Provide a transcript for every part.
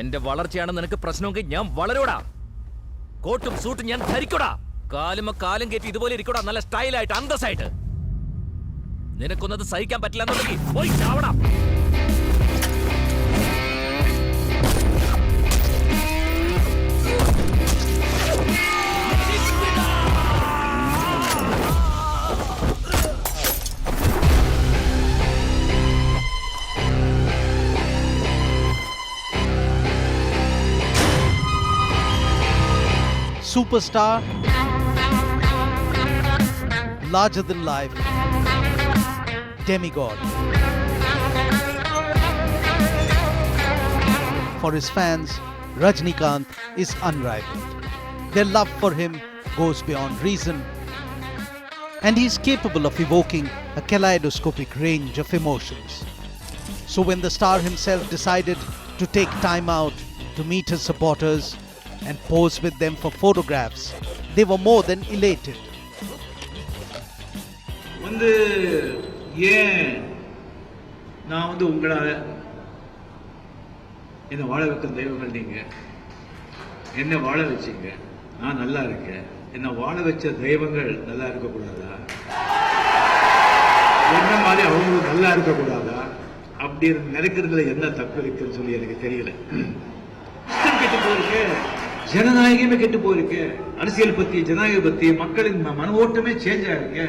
എന്റെ വളർച്ചയാണെന്ന് നിനക്ക് പ്രശ്നമെങ്കിൽ ഞാൻ വളരൂടാ. കോട്ടും സൂട്ടും ഞാൻ ധരിക്കൂടാ. കാലും കയറ്റി ഇതുപോലെ ഇരിക്കൂടാ, നല്ല സ്റ്റൈലായിട്ട് അന്തസ്സായിട്ട്. നിനക്കൊന്നത് സഹിക്കാൻ പറ്റില്ല എന്നുണ്ടെങ്കിൽ പോയി ചാവടാ. Superstar, larger than life, demigod. For his fans, Rajnikanth is unrivaled. Their love for him goes beyond reason, and he is capable of evoking a kaleidoscopic range of emotions. So when the star himself decided to take time out to meet his supporters and pose with them for photographs, they were more than elated. நான் உங்களால என்ன வாழ வைக்கும் தெய்வங்கள் நீங்க. என்ன வாழ வச்சீங்க, நான் நல்லா இருக்கேன். என்ன வாழ வச்ச தெய்வங்கள் நல்லா இருக்க கூடாதா? என்ன மாதிரி அவங்க நல்லா இருக்க கூடாதா? அப்படி நினைக்கிறதுல என்ன தப்பு இருக்குன்னு சொல்லி எனக்கு தெரியல. கெட்டு போயிருக்கு, ஜனநாயகமே கெட்டு போயிருக்கு. அரசியல் பத்தி, ஜனநாயக பத்தி மக்களின் மன ஓட்டமே சேஞ்ச் ஆயிருக்கு.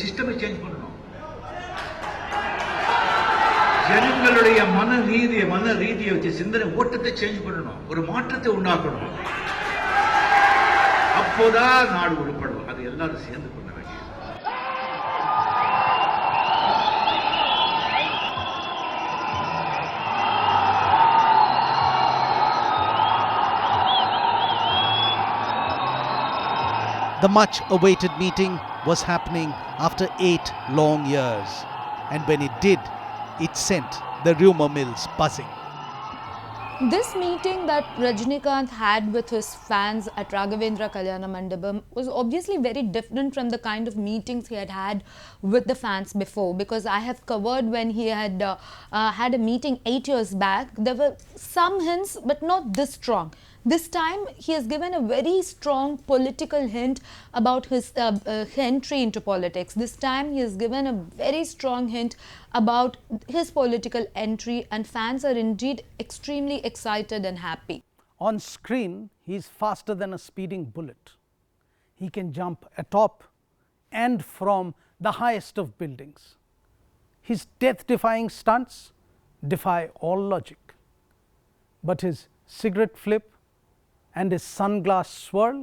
சிஸ்டமை சேஞ்ச் பண்ணணும். ஜனங்களுடைய மன ரீதியை வச்சு சிந்தனை ஓட்டத்தை சேஞ்ச் பண்ணணும். ஒரு மாற்றத்தை உண்டாக்கணும். அப்போதான் நாடு உருப்படும். அது எல்லாரும் சேர்ந்து பண்ண வேண்டியது. The much awaited meeting was happening after 8 long years, and when it did, it sent the rumor mills buzzing. This meeting that Rajnikanth had with his fans at Raghavendra Kalyana Mandapam was obviously very different from the kind of meetings he had with the fans before, because I have covered when he had had a meeting 8 years back. There were some hints, but not this strong. This time he has given a very strong political hint about his entry into politics. This time he has given a very strong hint about his political entry, and fans are indeed extremely excited and happy. On screen, he is faster than a speeding bullet. He can jump atop and from the highest of buildings. His death-defying stunts defy all logic. But his cigarette flip and his sunglass swirl,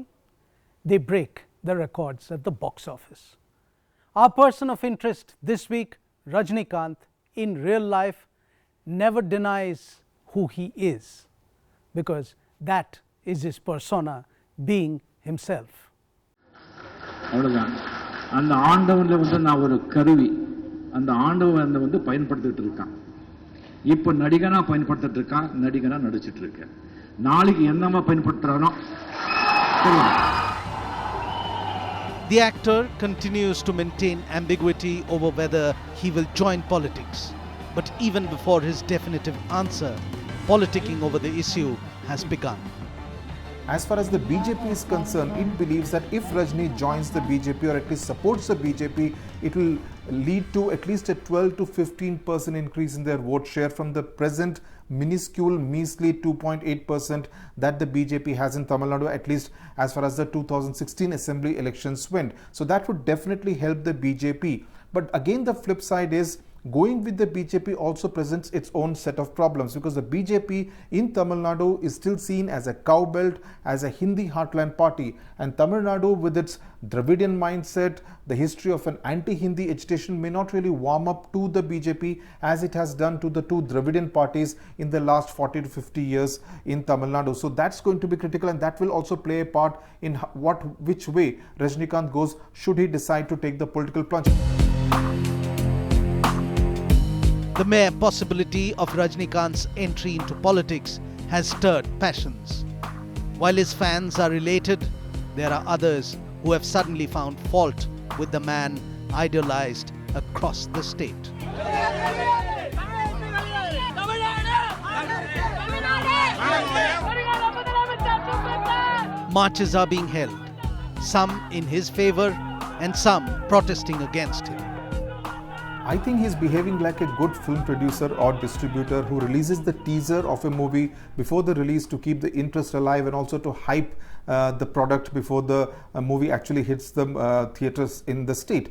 they break the records at the box office. Our person of interest this week, Rajnikanth, in real life never denies who he is, because that is his persona, being himself. அவ்வளவுதான். அந்த ஆண்டவன்ல நான் ஒரு கருவி. அந்த ஆண்டவன் பயன்படுத்திட்டு இருக்கான். இப்போ நடிகனா பயன்படுத்திட்டு இருக்கான், நடிகனா நடிச்சிட்டு இருக்கேன். நாளைக்கு என்னமா பயன்படுத்துறானோ. The actor continues to maintain ambiguity over whether he will join politics. But even before his definitive answer, politicking over the issue has begun. As far as the BJP is concerned, it believes that if Rajni joins the BJP or at least supports the BJP, it will lead to at least a 12 to 15% increase in their vote share from the present minuscule, measly 2.8% that the BJP has in Tamil Nadu, at least as far as the 2016 assembly elections went. So that would definitely help the BJP. But again, the flip side is going with the BJP also presents its own set of problems, because the BJP in Tamil Nadu is still seen as a cowbelt, as a Hindi heartland party, and Tamil Nadu with its Dravidian mindset, the history of an anti-Hindi agitation may not really warm up to the BJP as it has done to the two Dravidian parties in the last 40 to 50 years in Tamil Nadu. So that's going to be critical, and that will also play a part in which way Rajnikanth goes should he decide to take the political plunge. The mere possibility of Rajnikanth's entry into politics has stirred passions. While his fans are elated, there are others who have suddenly found fault with the man idolized across the state. marches are being held, some in his favor and some protesting against him. I think he's behaving like a good film producer or distributor who releases the teaser of a movie before the release to keep the interest alive and also to hype the product before the movie actually hits the theaters in the state.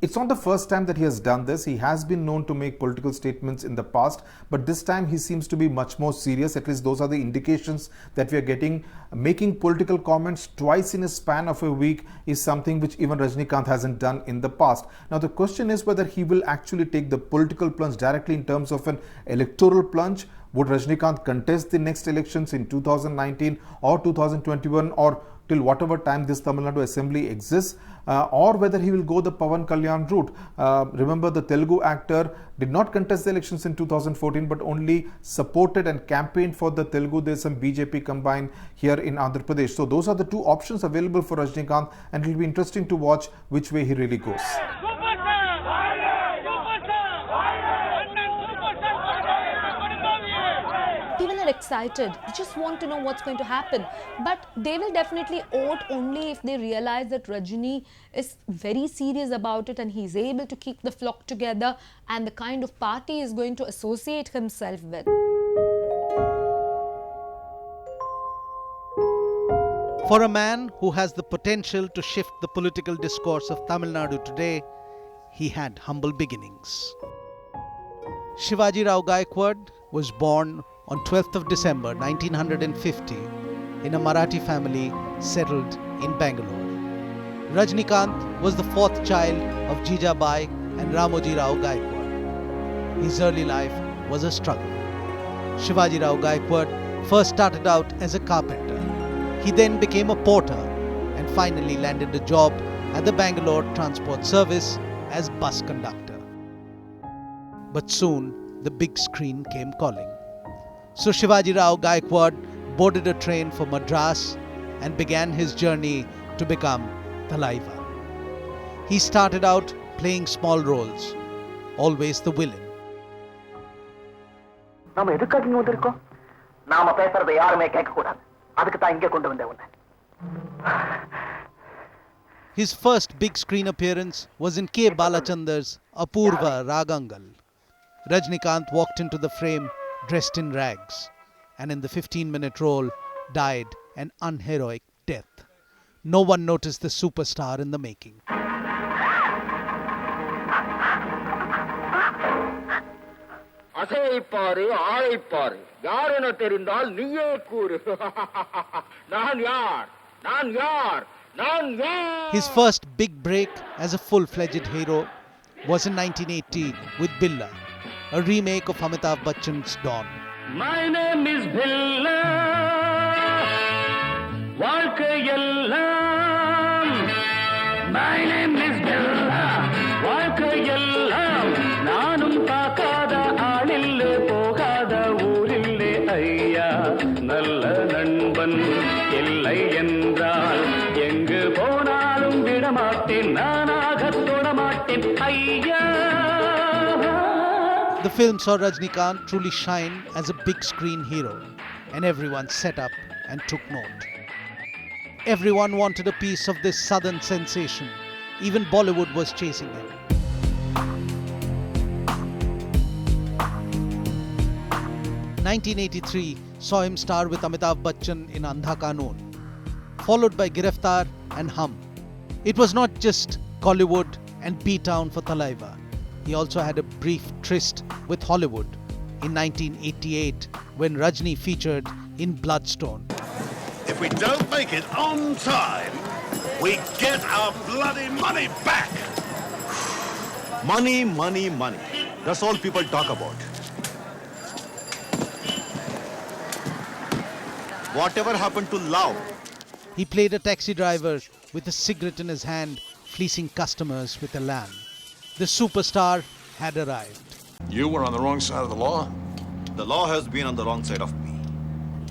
It's not the first time that he has done this. He has been known to make political statements in the past, but this time he seems to be much more serious. At least those are the indications that we are getting. Making political comments twice in a span of a week is something which even Rajnikanth hasn't done in the past. Now the question is whether he will actually take the political plunge directly in terms of an electoral plunge. Would Rajnikanth contest the next elections in 2019 or 2021 or till whatever time this Tamil Nadu assembly exists, or whether he will go the Pawan Kalyan route. Remember, the Telugu actor did not contest the elections in 2014 but only supported and campaigned for the Telugu Desam BJP combined here in Andhra Pradesh. So those are the two options available for Rajnikanth, and it will be interesting to watch which way he really goes. People are excited, they just want to know what's going to happen. But they will definitely vote only if they realize that Rajni is very serious about it and he's able to keep the flock together and the kind of party he is going to associate himself with. For a man who has the potential to shift the political discourse of Tamil Nadu today, he had humble beginnings. Shivaji Rao Gaikwad was born on 12th of December 1950 in a Marathi family settled in Bangalore. Rajnikanth was the fourth child of Jijabai and Ramoji Rao Gaikwad. His early life was a struggle. Shivaji Rao Gaikwad first started out as a carpenter. He then became a porter and finally landed a job at the Bangalore Transport Service as bus conductor. But soon the big screen came calling. So Shivaji Rao Gaikwad boarded a train for Madras and began his journey to become Thalaiva. He started out playing small roles, always the villain. His first big screen appearance was in K. Balachander's Apurva Ragangal. Rajnikanth walked into the frame dressed in rags, and in the 15-minute role died an unheroic death. No one noticed the superstar in the making. His first big break as a full-fledged hero was in 1980 with Billa, a remake of Amitabh Bachchan's Dawn. My name is Billa. My name is Billa. Nanum pakada alille pogada urille ayya. Nalla nanban illai endral engu ponalum vidamatten naanaga todamatten ayya. The film saw Rajnikanth truly shine as a big screen hero, and everyone set up and took note. Everyone wanted a piece of this southern sensation. Even Bollywood was chasing him. "1983 saw him star with Amitabh Bachchan in Andha Kanoon, followed by Giraftar and Hum. It was not just Collywood and B-Town for Thalaiva. He also had a brief tryst with Hollywood in 1988 when Rajni featured in Bloodstone. If we don't make it on time, we get our bloody money back. Money, money, money. That's all people talk about. Whatever happened to love? He played a taxi driver with a cigarette in his hand, fleecing customers with a lamb. The superstar had arrived. You were on the wrong side of the law? The law has been on the wrong side of me.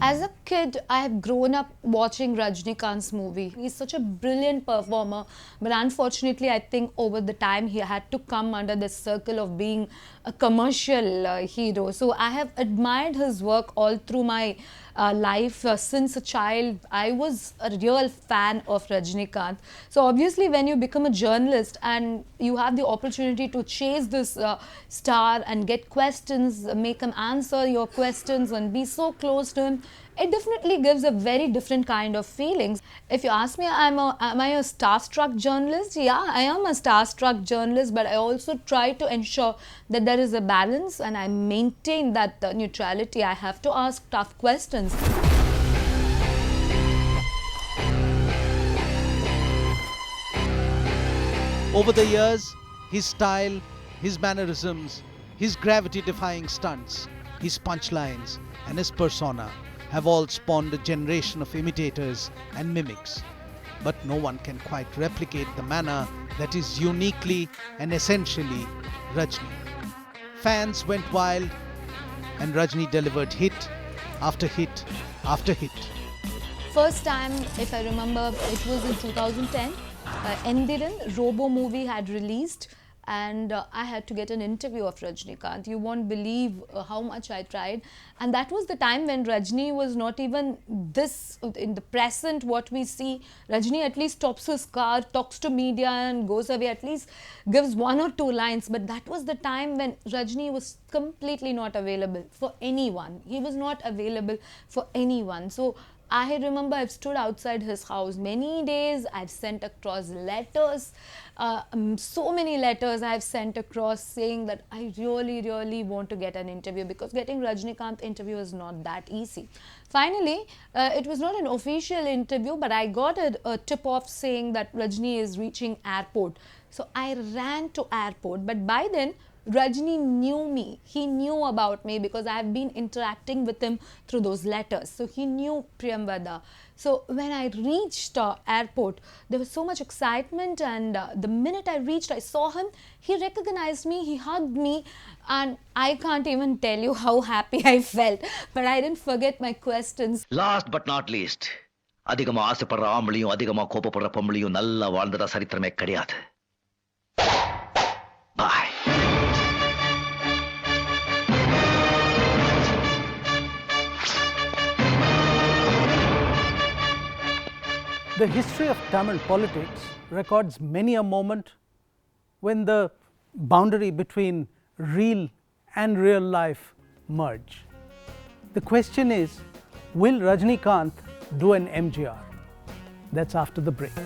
As a kid, I have grown up watching Rajnikanth's movie. He's such a brilliant performer, but unfortunately, I think over the time he had to come under the circle of being a commercial hero. So I have admired his work all through my life. Since a child, I was a real fan of Rajnikanth. So obviously, when you become a journalist and you have the opportunity to chase this star and get questions, make him answer your questions and be so close to him, it definitely gives a very different kind of feelings. If you ask me, am I a starstruck journalist? Yeah, I am a starstruck journalist, but I also try to ensure that there is a balance and I maintain that neutrality. I have to ask tough questions. Over the years, his style, his mannerisms, his gravity-defying stunts, his punchlines, and his persona have all spawned a generation of imitators and mimics. But no one can quite replicate the manner that is uniquely and essentially Rajni. Fans went wild and Rajni delivered hit after hit after hit. First time, if I remember, it was in 2010. Endiran, Robo movie had released, and I had to get an interview of Rajnikanth. You won't believe how much I tried. And that was the time when Rajni was not even this, in the present what we see. Rajni at least stops his car, talks to media and goes away, at least gives 1 or 2 lines. But that was the time when Rajni was completely not available for anyone. He was not available for anyone. So I remember I've stood outside his house many days. I've sent across letters, so many letters I've sent across saying that I really want to get an interview, because getting Rajnikanth interview is not that easy. Finally, it was not an official interview, but I got a tip-off saying that Rajni is reaching airport. So I ran to airport, but by then Rajni knew me. He knew about me because I have been interacting with him through those letters. So he knew Priyamvada. So when I reached airport, there was so much excitement, and the minute I reached, I saw him. He recognized me, he hugged me, and I can't even tell you how happy I felt. But I didn't forget my questions. Last but not least, அதிகமா ஆசைப்படுற ஆம்பளையும் அதிகமா கோபப்படுற பொம்பளையும் நல்லா வாழ்ந்ததா சரித்திரமே கிடையாது. Bye. The history of Tamil politics records many a moment when the boundary between real and real life merge. The question is, will Rajnikanth do an MGR? That's after the break.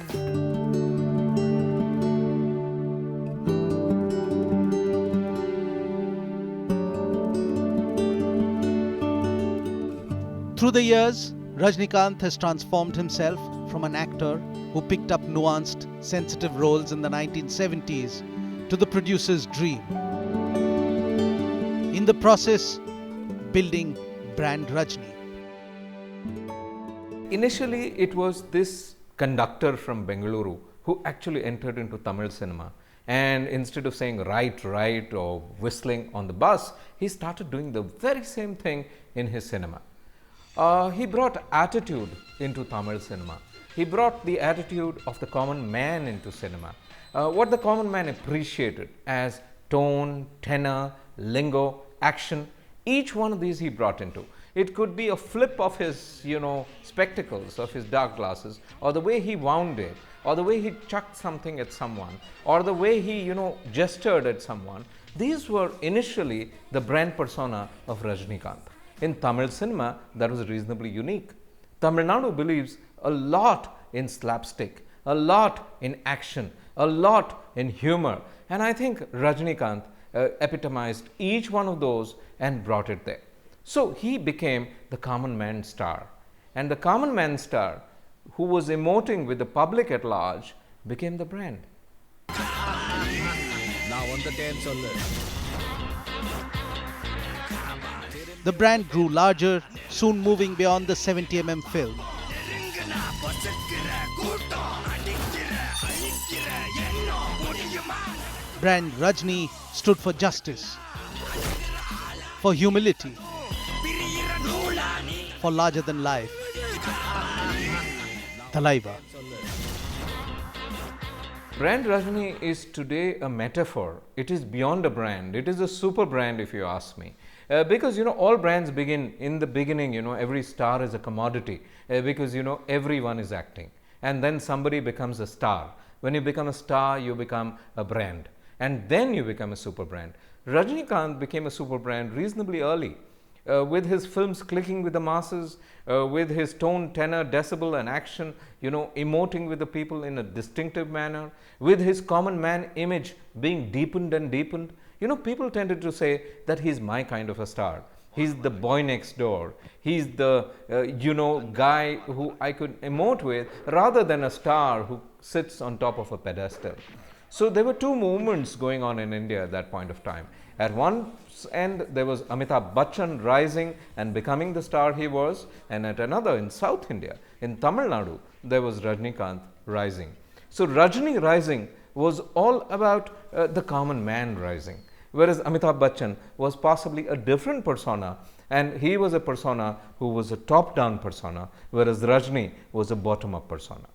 Through the years, Rajnikanth has transformed himself from an actor who picked up nuanced, sensitive roles in the 1970s to the producer's dream. In the process, building brand Rajni. Initially, it was this conductor from Bengaluru who actually entered into Tamil cinema. And instead of saying right, right, or whistling on the bus, he started doing the very same thing in his cinema. He brought attitude into Tamil cinema. He brought the attitude of the common man into cinema. What the common man appreciated as tone, tenor, lingo, action, each one of these he brought into. It could be a flip of his, spectacles, of his dark glasses, or the way he wound it, or the way he chucked something at someone, or the way he, gestured at someone. These were initially the brand persona of Rajnikanth. In Tamil cinema, that was reasonably unique. Tamil Nadu believes a lot in slapstick, a lot in action, a lot in humor. And I think Rajnikanth epitomized each one of those and brought it there. So he became the common man star. And the common man star, who was emoting with the public at large, became the brand. The brand grew larger, soon moving beyond the 70mm film. Brand Rajni stood for justice, for humility, for larger than life, Thalaiva. Brand Rajni is today a metaphor. It is beyond a brand. It is a super brand, if you ask me. Because all brands begin in the beginning, every star is a commodity because everyone is acting, and then somebody becomes a star. When you become a star, you become a brand, and then you become a super brand. Rajnikanth became a super brand reasonably early. With his films clicking with the masses, with his tone, tenor, decibel and action, emoting with the people in a distinctive manner, with his common man image being deepened and deepened, people tended to say that he's my kind of a star. He's the boy next door. He's the, guy who I could emote with rather than a star who sits on top of a pedestal. So there were two movements going on in India at that point of time. At one end, there was Amitabh Bachchan rising and becoming the star he was, and at another, in South India, in Tamil Nadu, there was Rajnikanth rising. So Rajni rising was all about the common man rising, whereas Amitabh Bachchan was possibly a different persona, and he was a persona who was a top-down persona, whereas Rajni was a bottom-up persona.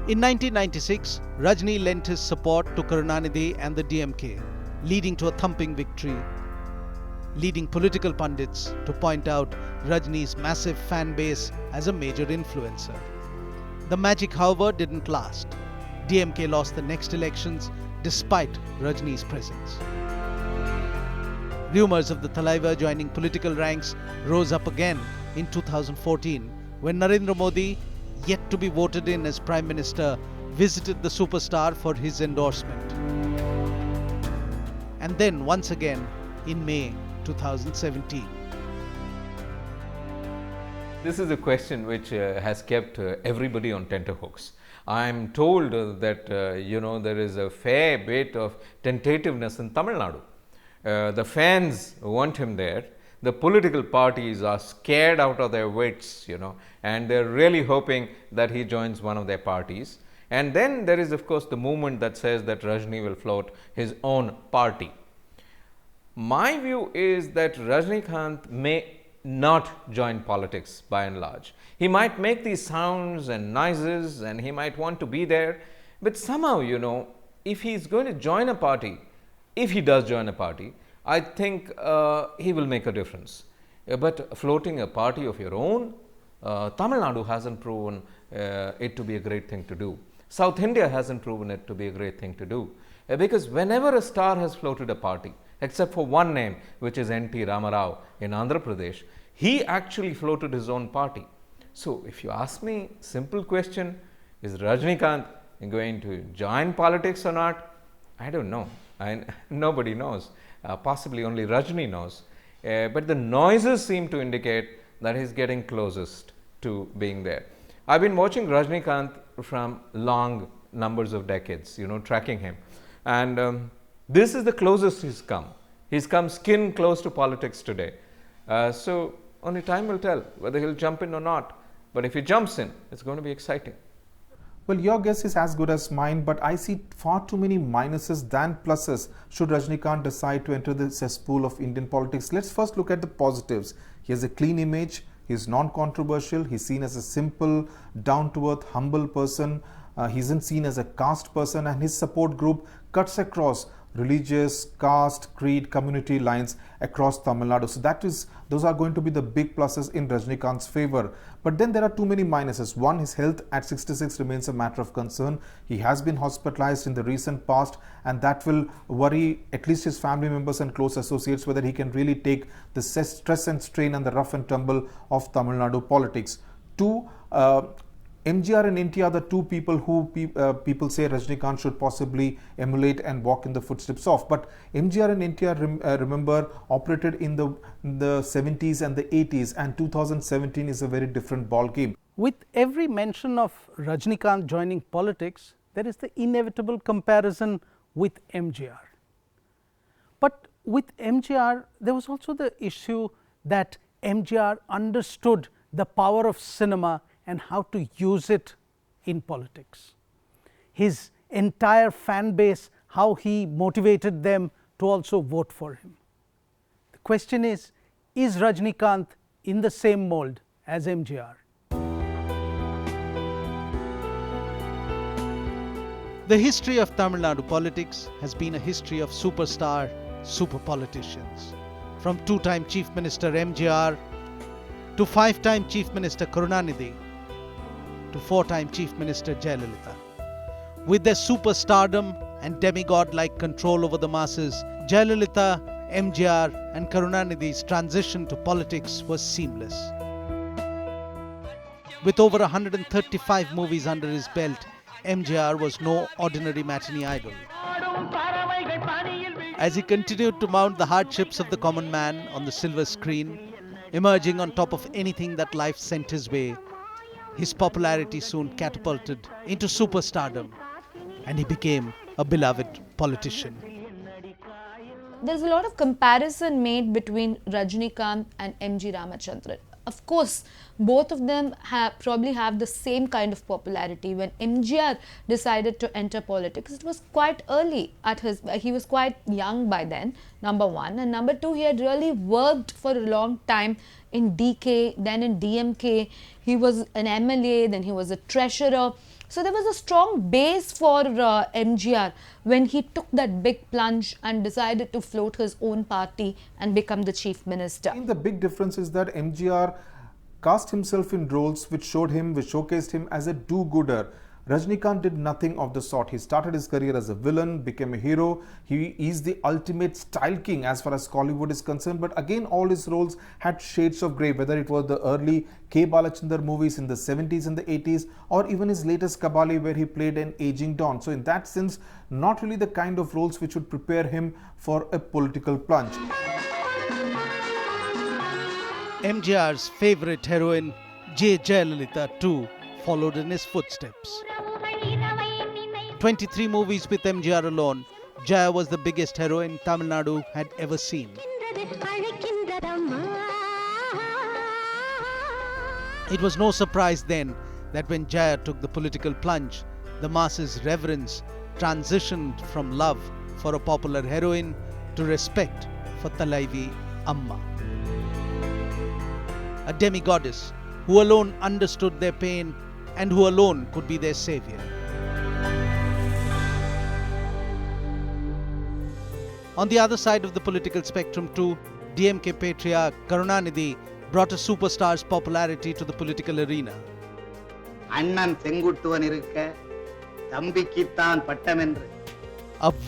In 1996, Rajni lent his support to Karunanidhi and the DMK, leading to a thumping victory, leading political pundits to point out Rajni's massive fan base as a major influencer. The magic, however, didn't last. DMK lost the next elections despite Rajni's presence. Rumours of the Thalaiva joining political ranks rose up again in 2014 when Narendra Modi, yet to be voted in as Prime Minister, visited the superstar for his endorsement. And then once again in May 2017. This is a question which has kept everybody on tenterhooks. I'm told that there is a fair bit of tentativeness in Tamil Nadu. The fans want him there. The political parties are scared out of their wits, and they're really hoping that he joins one of their parties. And then there is, of course, the movement that says that Rajni will float his own party. My view is that Rajnikanth may not join politics by and large. He might make these sounds and noises, and he might want to be there, but somehow, if he's going to join a party, if he does join a party, I think he will make a difference. But floating a party of your own, Tamil Nadu hasn't proven it to be a great thing to do. South India hasn't proven it to be a great thing to do. Because whenever a star has floated a party, except for one name, which is N.T. Ramarao in Andhra Pradesh, he actually floated his own party. So if you ask me, simple question, is Rajnikanth going to join politics or not? I don't know. Nobody knows. Possibly only Rajni knows. But the noises seem to indicate that he's getting closest to being there. I've been watching Rajnikanth from long numbers of decades, tracking him. And this is the closest he's come. He's come skin close to politics today. So only time will tell whether he'll jump in or not. But if he jumps in, it's going to be exciting. Well, your guess is as good as mine, but I see far too many minuses than pluses should Rajnikanth decide to enter the cesspool of Indian politics. Let's first look at the positives. He has a clean image, he is non-controversial, he's seen as a simple, down-to-earth, humble person, he isn't seen as a caste person, and his support group cuts across religious, caste, creed, community lines across Tamil Nadu. So those are going to be the big pluses in Rajnikanth's favor. But then there are too many minuses. One, his health at 66 remains a matter of concern. He has been hospitalized in the recent past, and that will worry at least his family members and close associates whether he can really take the stress and strain and the rough and tumble of Tamil Nadu politics. Two, MGR and NTR are the two people who people say Rajnikanth should possibly emulate and walk in the footsteps of. But MGR and NTR, remember, operated in the 70s and the 80s, and 2017 is a very different ball game. With every mention of Rajnikanth joining politics, there is the inevitable comparison with MGR. But with MGR, there was also the issue that MGR understood the power of cinema and how to use it in politics. His entire fan base, how he motivated them to also vote for him. The question is is Rajnikanth in the same mold as MGR? The history of Tamil Nadu politics has been a history of superstar, super politicians. From two-time Chief Minister MGR to five-time Chief Minister Karunanidhi to four-time Chief Minister Jayalalitha. With their superstardom and demigod-like control over the masses, Jayalalitha, MGR and Karunanidhi's transition to politics was seamless. With over 135 movies under his belt, MGR was no ordinary matinee idol. As he continued to mount the hardships of the common man on the silver screen, emerging on top of anything that life sent his way, his popularity soon catapulted into superstardom, and he became a beloved politician. There's a lot of comparison made between Rajnikanth and M.G. Ramachandran. Of course, both of them probably have the same kind of popularity. When MGR decided to enter politics, it was quite early he was quite young by then, number one. And number two, he had really worked for a long time in DK, then in DMK. He was an MLA, then he was a treasurer. So there was a strong base for MGR when he took that big plunge and decided to float his own party and become the chief minister. The big difference is that MGR cast himself in roles which showcased him as a do-gooder. Rajnikanth did nothing of the sort. He started his career as a villain, became a hero. He is the ultimate style king as far as Kollywood is concerned. But again, all his roles had shades of grey, whether it was the early K. Balachandar movies in the 70s and the 80s, or even his latest Kabali, where he played an aging Don. So in that sense, not really the kind of roles which would prepare him for a political plunge. MGR's favourite heroine, J. Jayalalitha too, followed in his footsteps. 23 movies with MGR alone, Jaya was the biggest heroine Tamil Nadu had ever seen. It was no surprise then that when Jaya took the political plunge, the masses' reverence transitioned from love for a popular heroine to respect for Talaivi Amma, a demigoddess who alone understood their pain and who alone could be their savior. On the other side of the political spectrum too, DMK patriarch Karunanidhi brought a superstar's popularity to the political arena. A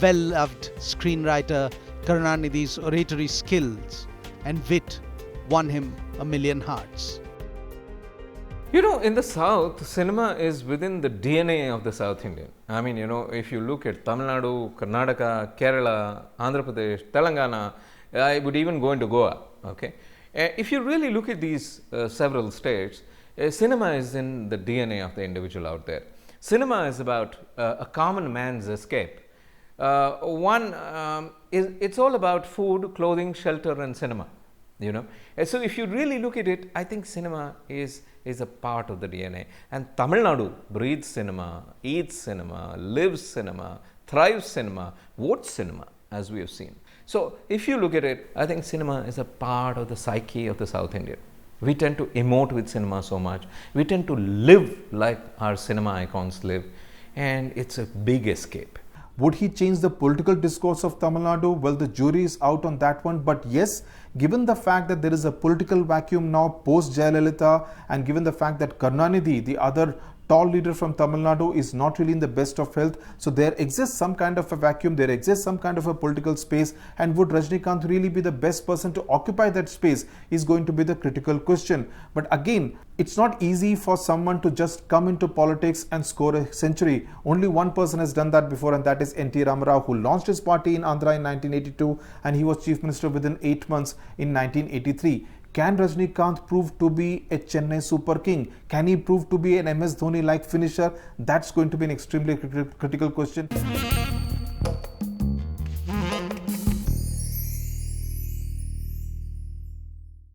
well-loved screenwriter, Karunanidhi's oratory skills and wit won him a million hearts. You know, in the South, cinema is within the DNA of the South Indian. I mean, you know, if you look at Tamil Nadu, Karnataka, Kerala, Andhra Pradesh, Telangana, I would even go into Goa, okay? If you really look at these several states, cinema is in the DNA of the individual out there. Cinema is about a common man's escape. It's all about food, clothing, shelter and cinema, you know. So if you really look at it, I think cinema is a part of the DNA. And Tamil Nadu breathes cinema, eats cinema, lives cinema, thrives cinema, votes cinema, as we have seen. So if you look at it, I think cinema is a part of the psyche of the South Indian. We tend to emote with cinema so much. We tend to live like our cinema icons live. And it's a big escape. Would he change the political discourse of Tamil Nadu? Well, the jury is out on that one. But yes, given the fact that there is a political vacuum now post Jayalalitha, and given the fact that Karunanidhi, the other tall leader from Tamil Nadu, is not really in the best of health, so there exists some kind of a vacuum, there exists some kind of a political space, and would Rajnikanth really be the best person to occupy that space is going to be the critical question. But again, it's not easy for someone to just come into politics and score a century. Only one person has done that before, and that is N.T. Ramarao, who launched his party in Andhra in 1982, and he was chief minister within 8 months in 1983. Can Rajnikanth prove to be a Chennai Super King? Can he prove to be an MS Dhoni-like finisher? That's going to be an extremely critical question.